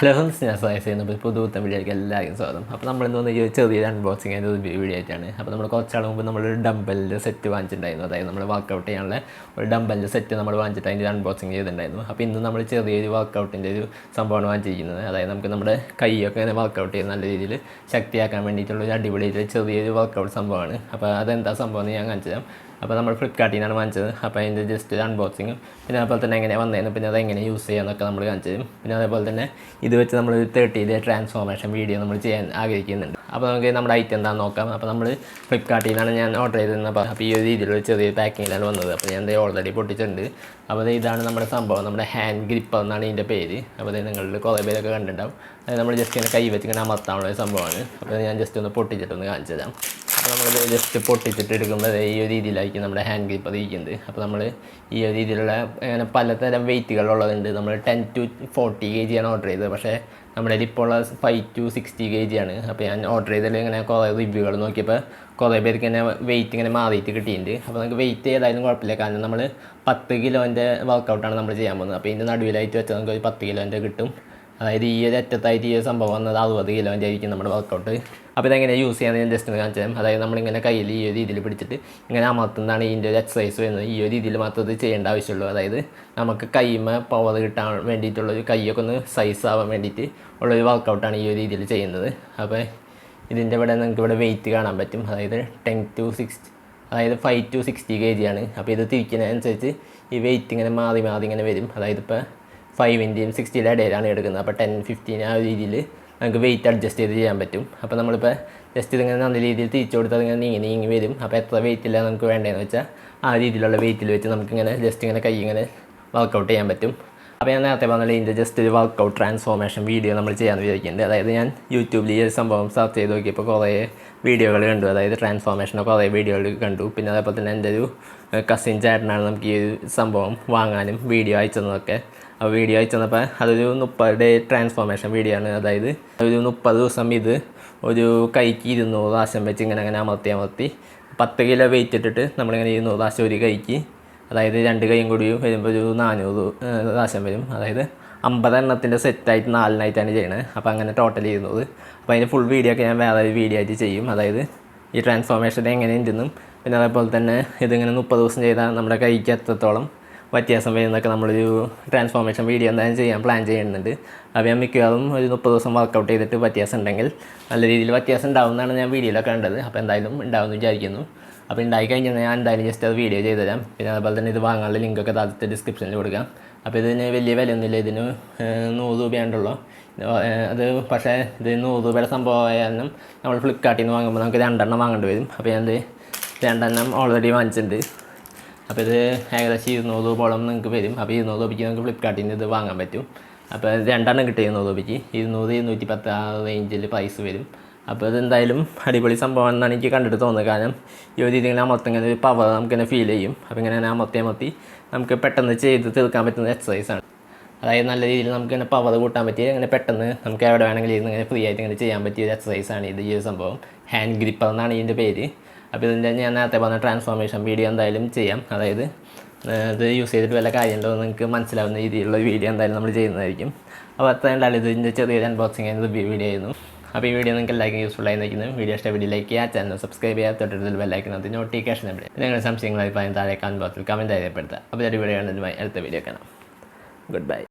Hello friends, ഞാൻ സയസ് ചെയ്യുമ്പോൾ പുതുത്തം വീഡിയോയ്ക്ക് എല്ലാവർക്കും സ്വാഗതം. അപ്പോൾ നമ്മളിന്ന് വന്ന് ഈ ചെറിയൊരു അൺബോക്സിങ് ആയിട്ട് വീഡിയോ ആയിട്ടാണ്. അപ്പോൾ നമ്മൾ കുറച്ചാൾ മുമ്പ് നമ്മളൊരു ഡംബലിൻ്റെ സെറ്റ് വാങ്ങിച്ചിട്ടുണ്ടായിരുന്നു. അതായത് നമ്മൾ വർക്കൗട്ട് ചെയ്യാനുള്ള ഒരു ഡംബലിൻ്റെ സെറ്റ് നമ്മൾ വാങ്ങിച്ചിട്ട് അതിൻ്റെ അൺബോക്സിങ് ചെയ്തിട്ടുണ്ടായിരുന്നു. അപ്പോൾ ഇന്ന് നമ്മൾ ചെറിയൊരു വർക്കൗട്ടിൻ്റെ ഒരു സംഭവമാണ് വാങ്ങിച്ചിരിക്കുന്നത്. അതായത് നമുക്ക് നമ്മുടെ കൈയൊക്കെ ഇങ്ങനെ വർക്കൗട്ട് ചെയ്ത് നല്ല രീതിയിൽ ശക്തിയാക്കാൻ വേണ്ടിയിട്ടുള്ള ഒരു അടിപൊളിയായിട്ട് ചെറിയൊരു വർക്കൗട്ട് സംഭവമാണ്. അപ്പോൾ അതെന്താ സംഭവം എന്ന് ഞാൻ കാണിച്ചു തരാം. അപ്പോൾ നമ്മൾ ഫ്ലിപ്കാർട്ടിൽ നിന്നാണ് വാങ്ങിച്ചത്. അപ്പോൾ അതിൻ്റെ ജസ്റ്റ് ഒരു അൺബോക്സിങ്ങും പിന്നെ അതേപോലെ തന്നെ എങ്ങനെ വന്നതെന്ന് പിന്നെ അതെങ്ങനെ യൂസ് ചെയ്യാമെന്നൊക്കെ നമ്മൾ കാണിച്ചു തരും. പിന്നെ അതേപോലെ തന്നെ ഇത് വെച്ച് നമ്മൾ 30 ട്രാൻസ്ഫോർമേഷൻ വീഡിയോ നമ്മൾ ചെയ്യാൻ ആഗ്രഹിക്കുന്നുണ്ട്. അപ്പോൾ നമുക്ക് നമ്മുടെ ഐറ്റം എന്താണെന്ന് നോക്കാം. അപ്പോൾ നമ്മൾ ഫ്ലിപ്കാർട്ടിൽ നിന്നാണ് ഞാൻ ഓർഡർ ചെയ്തിരുന്നത്. അപ്പോൾ ഈ ഒരു രീതിയിലുള്ള ചെറിയ പാക്കിങ്ങിലാണ് വന്നത്. അപ്പോൾ ഞാൻ ഓൾറെഡി പൊട്ടിച്ചിട്ടുണ്ട്. അപ്പോൾ ഇതാണ് നമ്മുടെ സംഭവം, നമ്മുടെ ഹാൻഡ് ഗ്രിപ്പർ എന്നാണ് ഇതിൻ്റെ പേര്. അപ്പോൾ നിങ്ങളിൽ കുറേ പേരൊക്കെ കണ്ടിട്ടുണ്ടാവും. അത് നമ്മൾ ജസ്റ്റ് ഇങ്ങനെ കൈ വെച്ച് ഇങ്ങനെ അമർത്താനുള്ള ഒരു സംഭവമാണ്. അപ്പോൾ ഞാൻ ജസ്റ്റ് ഒന്ന് പൊട്ടിച്ചിട്ടൊന്ന് കാണിച്ചു തരാം. അപ്പോൾ നമ്മൾ ജസ്റ്റ് പൊട്ടിച്ചിട്ട് എടുക്കുമ്പോൾ ഈ ഒരു രീതിയിലായിരിക്കും നമ്മുടെ ഹാൻഡ് ഗ്രിപ്പർ ഇരിക്കുന്നത്. അപ്പോൾ നമ്മൾ ഈ ഒരു രീതിയിലുള്ള അങ്ങനെ പലതരം വെയിറ്റുകളുള്ളതുണ്ട്. നമ്മൾ 10 to 40 kg ആണ് ഓർഡർ ചെയ്തത്. പക്ഷേ നമ്മുടെ ഇപ്പോൾ ഉള്ള 5 to 60 kg ആണ്. അപ്പോൾ ഞാൻ ഓർഡർ ചെയ്തതിൽ ഇങ്ങനെ കുറേ റിവ്യൂകൾ നോക്കിയപ്പോൾ കുറേ പേർക്ക് ഇങ്ങനെ വെയിറ്റ് ഇങ്ങനെ മാറിയിട്ട് കിട്ടിയിട്ടുണ്ട്. അപ്പോൾ നമുക്ക് വെയിറ്റ് ഏതായാലും കുഴപ്പമില്ല, കാരണം നമ്മൾ 10 കിലോൻ്റെ വർക്കൗട്ടാണ് നമ്മൾ ചെയ്യാൻ പോകുന്നത്. അപ്പോൾ ഇതിൻ്റെ നടുവിലായിട്ട് വെച്ചാൽ നമുക്ക് ഒരു 10 കിലോൻ്റെ കിട്ടും. അതായത് ഈ ഒരു അറ്റത്തായിട്ട് ഈ സംഭവം വന്നത് 60 കിലോൻ്റെ ആയിരിക്കും നമ്മുടെ വർക്കൗട്ട്. അപ്പോൾ ഇതെങ്ങനെ യൂസ് ചെയ്യാമെന്ന് ഞാൻ ജസ്റ്റ് ഒന്ന് കാണിച്ചു തരാം. അതായത് നമ്മളിങ്ങനെ കയ്യിൽ ഈ ഒരു രീതിയിൽ പിടിച്ചിട്ട് ഇങ്ങനെ അമർത്തുന്നതാണ് ഇതിൻ്റെ ഒരു എക്സസൈസ് വരുന്നത്. ഈ ഒരു രീതിയിൽ മാത്രം ഇത് ചെയ്യേണ്ട ആവശ്യമുള്ളൂ. അതായത് നമുക്ക് കൈമ പവർ കിട്ടാൻ വേണ്ടിയിട്ടുള്ളൊരു കൈയൊക്കെ ഒന്ന് സൈസ് ആവാൻ വേണ്ടിയിട്ട് ഉള്ളൊരു വർക്കൗട്ടാണ് ഈ ഒരു രീതിയിൽ ചെയ്യുന്നത്. അപ്പോൾ ഇതിൻ്റെ ഇവിടെ നിങ്ങൾക്ക് ഇവിടെ വെയിറ്റ് കാണാൻ പറ്റും. അതായത് 10 to 60 അതായത് 5 to 60 kg ആണ്. അപ്പോൾ ഇത് തിരിക്കുന്നതനുസരിച്ച് ഈ വെയിറ്റ് ഇങ്ങനെ മാറി ഇങ്ങനെ വരും. അതായത് ഇപ്പോൾ 5-ൻ്റെയും 60-യുടെ ഇടയിലാണ് എടുക്കുന്നത്. അപ്പോൾ 10-15 ആ രീതിയിൽ നമുക്ക് വെയിറ്റ് അഡ്ജസ്റ്റ് ചെയ്ത് ചെയ്യാൻ പറ്റും. അപ്പോൾ നമ്മളിപ്പോൾ ജസ്റ്റ് ഇതിങ്ങനെ നല്ല രീതിയിൽ തിരിച്ചു കൊടുത്താൽ ഇങ്ങനെ നീങ്ങി വരും. അപ്പോൾ എത്ര വെയിറ്റില്ല നമുക്ക് വേണ്ടതെന്ന് വെച്ചാൽ ആ രീതിയിലുള്ള വെയിറ്റിൽ വെച്ച് നമുക്കിങ്ങനെ ജസ്റ്റ് ഇങ്ങനെ കൈ ഇങ്ങനെ വർക്കൗട്ട് ചെയ്യാൻ പറ്റും. അപ്പോൾ ഞാൻ നേരത്തെ പറഞ്ഞാൽ ഇതിൻ്റെ ജസ്റ്റ് ഒരു വർക്കൗട്ട് ട്രാൻസ്ഫോർമേഷൻ വീഡിയോ നമ്മൾ ചെയ്യാമെന്ന് വിചാരിക്കുന്നുണ്ട്. അതായത് ഞാൻ യൂട്യൂബിൽ ഈ ഒരു സംഭവം സെർച്ച് ചെയ്ത് നോക്കിയപ്പോൾ കുറേ വീഡിയോകൾ കണ്ടു. അതായത് ട്രാൻസ്ഫോർമേഷൻ്റെ കുറേ വീഡിയോകൾ കണ്ടു. പിന്നെ അതേപോലെ തന്നെ എൻ്റെ ഒരു കസിൻ ചേട്ടനാണ് നമുക്ക് ഈ സംഭവം വാങ്ങാനും വീഡിയോ അയച്ചതൊക്കെ. അപ്പോൾ വീഡിയോ അയച്ചു തന്നപ്പോൾ അതൊരു 30 ട്രാൻസ്ഫോർമേഷൻ വീഡിയോ ആണ്. അതായത് ഒരു 30 ദിവസം ഇത് ഒരു കൈക്ക് 200 പ്രാവശ്യം വെച്ച് ഇങ്ങനെ അമർത്തി 10 കിലോ വെയിറ്റ് ഇട്ടിട്ട് നമ്മളിങ്ങനെ 200 പ്രാവശ്യം ഒരു കൈക്ക്, അതായത് 2 കൈയും കൂടി വരുമ്പോൾ ഒരു 400 പ്രാവശ്യം വരും. അതായത് 50 എണ്ണത്തിൻ്റെ സെറ്റായിട്ട് 4-നായിട്ടാണ് ചെയ്യണത്. അപ്പോൾ അങ്ങനെ ടോട്ടൽ 200. അപ്പോൾ അതിൻ്റെ ഫുൾ വീഡിയോ ഒക്കെ ഞാൻ വേറെ ഒരു വീഡിയോ ആയിട്ട് ചെയ്യും. അതായത് ഈ ട്രാൻസ്ഫോർമേഷൻ എങ്ങനെ ഉണ്ടെന്നും പിന്നെ അതേപോലെ തന്നെ ഇതിങ്ങനെ 30 ദിവസം ചെയ്താൽ നമ്മുടെ കൈക്ക് എത്രത്തോളം വ്യത്യാസം വരുന്നതൊക്കെ നമ്മളൊരു ട്രാൻസ്ഫോർമേഷൻ വീഡിയോ എന്തായാലും ചെയ്യാൻ പ്ലാൻ ചെയ്യുന്നുണ്ട്. അപ്പോൾ ഞാൻ മിക്കവാറും ഒരു 30 ദിവസം വർക്കൗട്ട് ചെയ്തിട്ട് വ്യത്യാസം ഉണ്ടെങ്കിൽ നല്ല രീതിയിൽ വ്യത്യാസം ഉണ്ടാവുമെന്നാണ് ഞാൻ വീഡിയോയിലൊക്കെ കണ്ടത്. അപ്പോൾ എന്തായാലും ഉണ്ടാവുമെന്ന് വിചാരിക്കുന്നു. അപ്പോൾ ഉണ്ടായി കഴിഞ്ഞാൽ ഞാൻ എന്തായാലും ജസ്റ്റ് അത് വീഡിയോ ചെയ്ത് തരാം. പിന്നെ അതുപോലെ തന്നെ ഇത് വാങ്ങാനുള്ള ലിങ്കൊക്കെ താഴത്തെ ഡിസ്ക്രിപ്ഷനിൽ കൊടുക്കാം. അപ്പോൾ ഇതിന് വലിയ വിലയൊന്നുമില്ല. ഇതിന് 100 രൂപയാണുള്ളൂ. അത് പക്ഷേ ഇത് 100 രൂപയുടെ സംഭവമായാലും നമ്മൾ ഫ്ലിപ്കാർട്ടിൽ നിന്ന് വാങ്ങുമ്പോൾ നമുക്ക് 2 എണ്ണം വാങ്ങേണ്ടി വരും. അപ്പോൾ ഞാൻ 2 എണ്ണം ഓൾറെഡി വാങ്ങിച്ചിട്ടുണ്ട്. അപ്പോൾ ഇത് ഏകദേശം 200 രൂപയോളം നിങ്ങൾക്ക് വരും. അപ്പോൾ 200 രൂപയ്ക്ക് നമുക്ക് ഫ്ലിപ്കാർട്ടിൽ നിന്ന് ഇത് വാങ്ങാൻ പറ്റും. അപ്പോൾ 2 എണ്ണം കിട്ടും 200 രൂപയ്ക്ക്. 200-210 ആ റേഞ്ചിൽ പ്രൈസ് വരും. അപ്പോൾ ഇതെന്തായാലും അടിപൊളി സംഭവമാണെന്നാണ് എനിക്ക് കണ്ടിട്ട് തോന്നുന്നത്. കാരണം ഈ ഒരു ഇതിങ്ങനെ അമർത്തിങ്ങനെ ഒരു പവർ നമുക്കിങ്ങനെ ഫീൽ ചെയ്യും. അപ്പോൾ ഇങ്ങനെ അമർത്തി നമുക്ക് പെട്ടെന്ന് ചെയ്ത് തീർക്കാൻ പറ്റുന്ന എക്സസൈസാണ്. അതായത് നല്ല രീതിയിൽ നമുക്കിങ്ങനെ പവർ കൂട്ടാൻ പറ്റിയ അങ്ങനെ പെട്ടെന്ന് നമുക്ക് എവിടെ വേണമെങ്കിലും ഇങ്ങനെ ഫ്രീ ആയിട്ട് ഇങ്ങനെ ചെയ്യാൻ പറ്റിയ ഒരു എക്സസൈസാണ് ഇത്. ഈ ഒരു സംഭവം ഹാൻഡ് ഗ്രിപ്പർ എന്നാണ് ഇതിൻ്റെ പേര്. അപ്പോൾ ഇതിൻ്റെ ഞാൻ നേരത്തെ പറഞ്ഞ ട്രാൻസ്ഫോർമേഷൻ വീഡിയോ എന്തായാലും ചെയ്യാം. അതായത് ഇത് യൂസ് ചെയ്തിട്ട് വല്ല കാര്യമുണ്ടോ എന്ന് നിങ്ങൾക്ക് മനസ്സിലാവുന്ന രീതിയിലുള്ള വീഡിയോ എന്തായാലും നമ്മൾ ചെയ്യുന്നതായിരിക്കും. അപ്പോൾ അത്രയും ഉണ്ടായാലും ഇതിൻ്റെ ചെറിയൊരു അൺബോക്സിങ് ആയിരുന്നു വീഡിയോ ആയിരുന്നു. അപ്പോൾ ഈ വീഡിയോ നിങ്ങൾക്ക് എല്ലാവർക്കും യൂസ്ഫുൾ ആയി നിൽക്കുന്നു. വീഡിയോ ഇഷ്ടപ്പെട്ട് ലൈക്ക് ചെയ്യുക, ചാനൽ സബ്സ്ക്രൈബ് ചെയ്യുക, തൊട്ടടുത്തിൽ ബെല്ലൈക്കനകത്ത് നോട്ടിഫിക്കേഷൻ എവിടെ നിങ്ങളുടെ സംശയങ്ങൾ അഭിപ്രായം താഴെ കമന്റ് ബോക്സിൽ കമൻറ്റ് രേഖപ്പെടുത്തുക. അപ്പോൾ ഒരു വീഡിയോ കണ്ടതുമായി അടുത്ത വീഡിയോ കാണാം. Good bye.